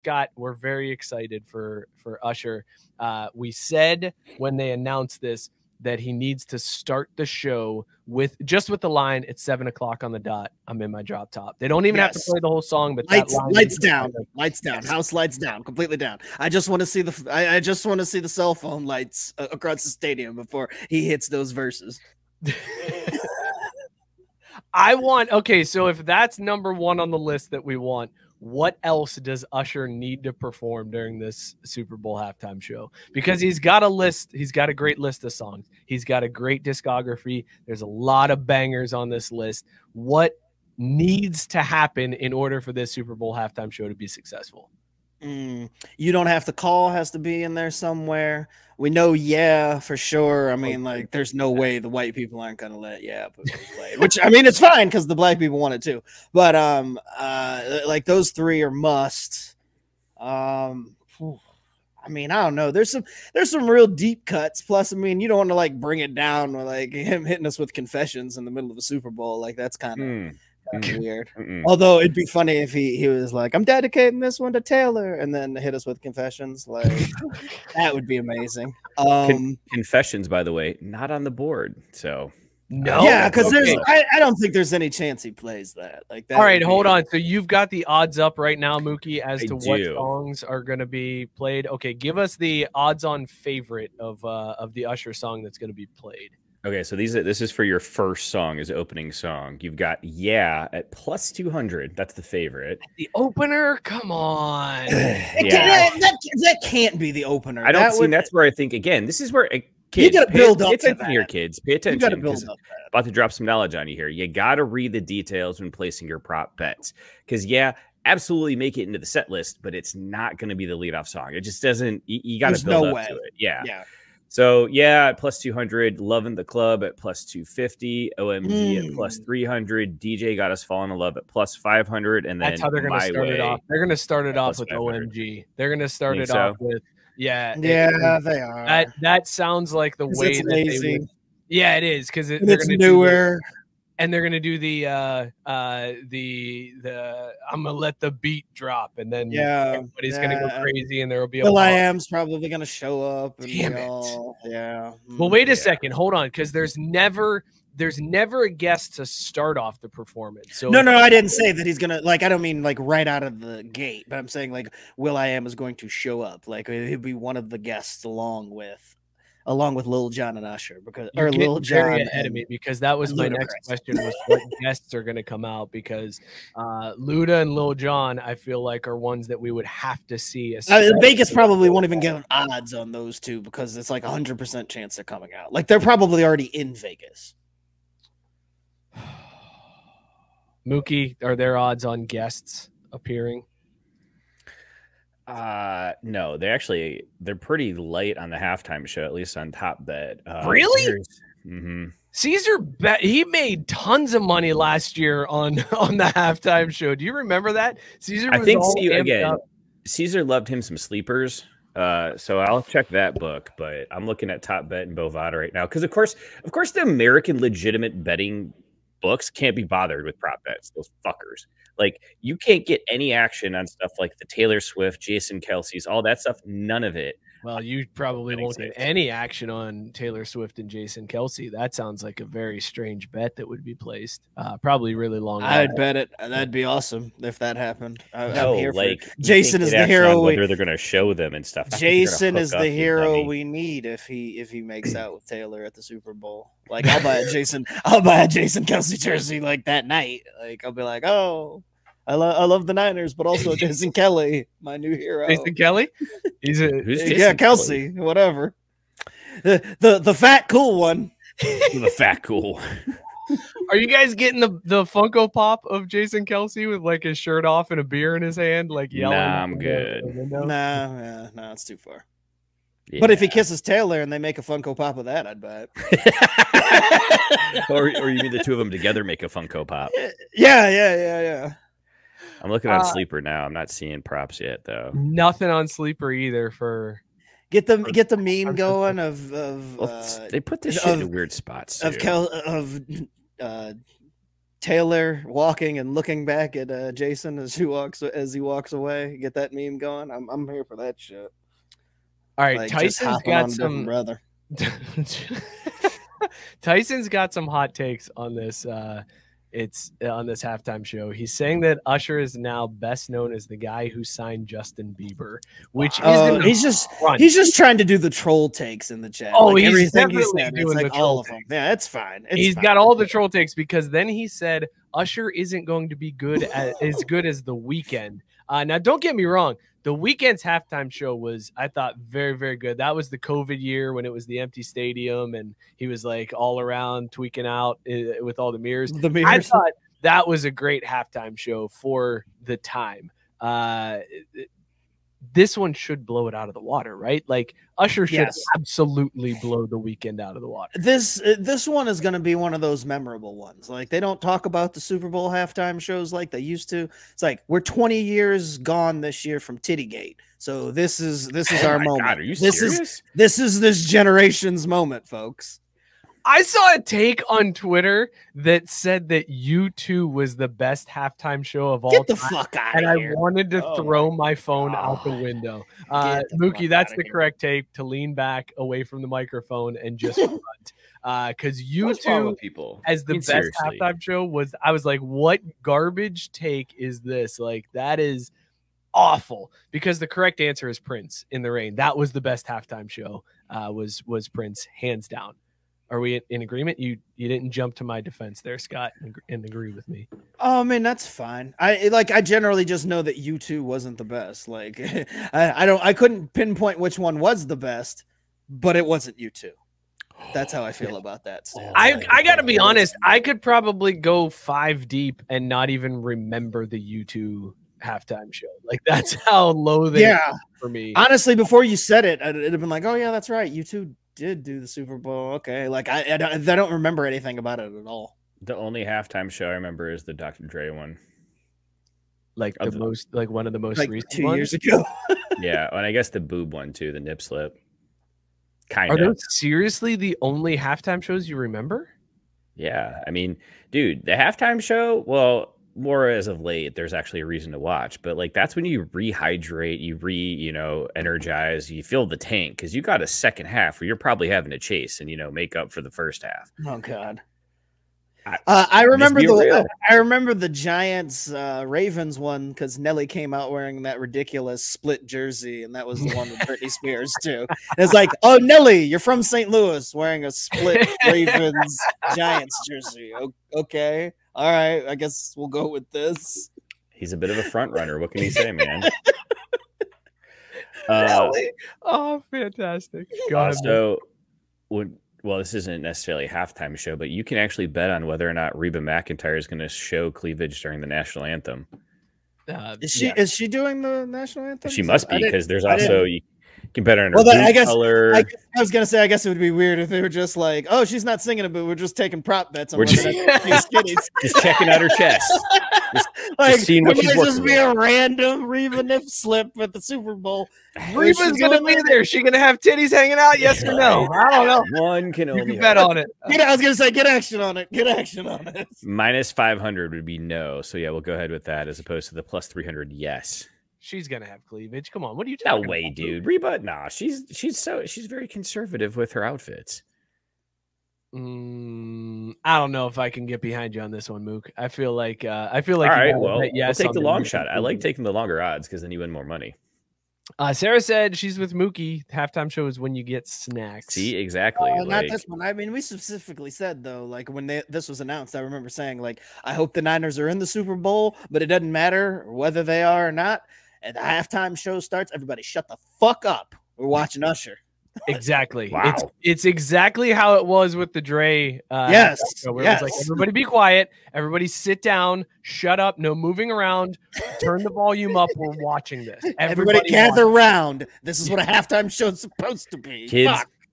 Scott, we're very excited for Usher. We said when they announced this that he needs to start the show with the line, "It's 7 o'clock on the dot. I'm in my drop top." They don't even have to play the whole song, but lights down, lights down, house lights down, completely down. I just want to see I just want to see the cell phone lights across the stadium before he hits those verses. Okay, so if that's number one on the list that we want, what else does Usher need to perform during this Super Bowl halftime show? Because he's got a great list of songs. He's got a great discography. There's a lot of bangers on this list. What needs to happen in order for this Super Bowl halftime show to be successful? You Don't Have to Call has to be in there somewhere. We know, for sure. I mean, like, there's no way the white people aren't gonna let play. Which, I mean, it's fine because the black people want it too. But like those three are must. I mean, I don't know. There's some real deep cuts. Plus, I mean, you don't want to like bring it down with like him hitting us with confessions in the middle of a Super Bowl. Like that's kind of weird. Although it'd be funny if he was like, "I'm dedicating this one to Taylor," and then hit us with confessions. Like that would be amazing. Confessions, by the way, not on the board. So no, because I don't think there's any chance he plays that. Like that. All right, hold on. So you've got the odds up right now, Mookie, as to what songs are going to be played. Okay, give us the odds-on favorite of the Usher song that's going to be played. Okay, so this is for your first song, his opening song. You've got at plus 200. That's the favorite. The opener? Come on. That can't be the opener. I don't see. That's where I think, again, this is where kids, you got to build up to your kids. Pay attention. You got to build up. About to drop some knowledge on you here. You got to read the details when placing your prop bets. Because, absolutely make it into the set list, but it's not going to be the leadoff song. It just doesn't. You got to build up to it. Yeah. So, at plus 200, Lovin' the Club at plus 250, OMG at plus 300, DJ Got Us Falling in Love at plus 500, and then that's how they're going to start it off. They're going to start it off with OMG. They're going to start it off with, they are. That sounds like the way that they would. Yeah, it is because they're going to newer. And they're gonna do the I'm gonna let the beat drop, and then everybody's gonna go crazy, and there will be will.i.am's probably gonna show up. And damn it! Yeah. Well, wait a second, hold on, because there's never a guest to start off the performance. So no, I didn't say that he's gonna I don't mean like right out of the gate, but I'm saying like will.i.am is going to show up, like he'll be one of the guests along with Lil Jon and Usher, Lil Jon ahead of me, because that was my next question, was what guests are going to come out, because Luda and Lil Jon I feel like are ones that we would have to see. Vegas probably won't even give odds on those two because it's like 100% chance they're coming out. Like they're probably already in Vegas. Mookie, are there odds on guests appearing? No, they're pretty light on the halftime show, at least on Top Bet. Really? Caesar he made tons of money last year on the halftime show. Do you remember that? Caesar Caesar loved him some sleepers. So I'll check that book, but I'm looking at Top Bet and Bovada right now because of course the American legitimate betting books can't be bothered with prop bets. Those fuckers. Like, you can't get any action on stuff like the Taylor Swift, Jason Kelsey's, all that stuff. None of it. Well, you probably won't get any action on Taylor Swift and Jason Kelsey. That sounds like a very strange bet that would be placed. Probably really long. I'd bet it. That'd be awesome if that happened. I'm here for it. Jason is the hero. Whether they're going to show them and stuff. Jason is the hero we need if he makes out with Taylor at the Super Bowl. Like, I'll buy a Jason Kelsey jersey like that night. Like, I'll be like, oh, I love the Niners, but also Jason Kelly, my new hero. Jason Kelly? Kelsey, whatever. The fat cool one. The fat cool. Are you guys getting the Funko Pop of Jason Kelsey with like his shirt off and a beer in his hand, like yelling? Nah, I'm good. Nah, it's too far. Yeah. But if he kisses Taylor and they make a Funko Pop of that, I'd buy it. or you mean the two of them together make a Funko Pop? Yeah. I'm looking on Sleeper now. I'm not seeing props yet, though. Nothing on Sleeper either for get the meme going of they put this shit in weird spots too. Taylor walking and looking back at Jason as he walks away. Get that meme going. I'm here for that shit. All right, Like, Tyson's got some brother. Tyson's got some hot takes on this. It's on this halftime show. He's saying that Usher is now best known as the guy who signed Justin Bieber, which isn't. He's just trying to do the troll takes in the chat. Oh, like, he's definitely doing like the troll all of them. Yeah, it's fine. He's got all the troll takes because then he said Usher isn't going to be as good as The Weeknd. Now, don't get me wrong. The Weeknd's halftime show was, I thought, very, very good. That was the COVID year when it was the empty stadium and he was like all around tweaking out with all the mirrors. I thought that was a great halftime show for the time. This one should blow it out of the water, right? Like Usher should absolutely blow The Weeknd out of the water. This one is going to be one of those memorable ones. Like they don't talk about the Super Bowl halftime shows like they used to. It's like we're 20 years gone this year from Tittygate, so this is our moment. God, are you serious? This is this generation's moment, folks. I saw a take on Twitter that said that U2 was the best halftime show of all time. Get the fuck out of here. And I wanted to throw my phone out the window. Mookie, that's the correct take, to lean back away from the microphone and just grunt. Because U2 as the best halftime show was, I was like, what garbage take is this? Like, that is awful. Because the correct answer is Prince, In the Rain. That was the best halftime show, was Prince, hands down. Are we in agreement? You didn't jump to my defense there, Scott, and agree with me. Oh man, that's fine. I generally just know that U2 wasn't the best. Like I couldn't pinpoint which one was the best, but it wasn't U2. That's how I feel about that. I gotta be honest. I could probably go 5 deep and not even remember the U2 halftime show. Like that's how low they were for me. Honestly, before you said it, it'd have been like, oh yeah, that's right. U2 did do the Super Bowl. Okay, like I don't remember anything about it at all. The only halftime show I remember is the Dr. Dre one. Like one of the most recent 2 years ago. Yeah, and I guess the boob one too, the nip slip. Kind of. Are those seriously the only halftime shows you remember? Yeah, I mean, dude, the halftime show, well, more as of late, there's actually a reason to watch, but like that's when you rehydrate, you energize, you fill the tank because you got a second half where you're probably having to chase and make up for the first half. Oh God, I remember the Giants Ravens one because Nelly came out wearing that ridiculous split jersey, and that was the one with Britney Spears too. And it's like, oh Nelly, you're from St. Louis wearing a split Ravens Giants jersey. Okay. All right, I guess we'll go with this. He's a bit of a front runner. What can he say, man? Oh, fantastic. So, this isn't necessarily a halftime show, but you can actually bet on whether or not Reba McEntire is going to show cleavage during the national anthem. Is she doing the national anthem? She must be, because there's also... You can bet on her color. I was gonna say, I guess it would be weird if they were just like, "Oh, she's not singing it, but we're just taking prop bets on we're just checking out her chest, just seeing what she's working just be a random Reba nip slip at the Super Bowl. Reba's gonna be there. She gonna have titties hanging out? Yes or no? I don't know. One can only bet on it. I was gonna say, get action on it. Get action on it. Minus 500 would be no. So yeah, we'll go ahead with that as opposed to the plus 300. Yes. She's gonna have cleavage. Come on, what are you talking about? No way, dude. Reba, nah, she's very conservative with her outfits. I don't know if I can get behind you on this one, Mook. I feel like all right. Well, we'll take the long shot. I like taking the longer odds because then you win more money. Sarah said she's with Mookie. Halftime show is when you get snacks. See, exactly. Not this one. I mean, we specifically said though, like when this was announced, I remember saying like, I hope the Niners are in the Super Bowl, but it doesn't matter whether they are or not. And the halftime show starts, everybody shut the fuck up. We're watching Usher. Exactly. Wow. It's exactly how it was with the Dre. Yes. It was like, everybody be quiet. Everybody sit down. Shut up. No moving around. Turn the volume up. We're watching this. Everybody gather around. This is what a halftime show is supposed to be.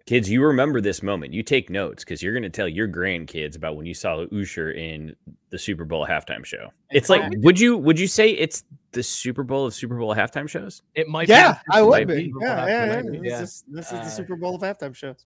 Kids, you remember this moment. You take notes because you're going to tell your grandkids about when you saw Usher in the Super Bowl halftime show. It's like, would you say it's the Super Bowl of Super Bowl halftime shows? It might be. Yeah, I would be. Yeah. This is the Super Bowl of halftime shows.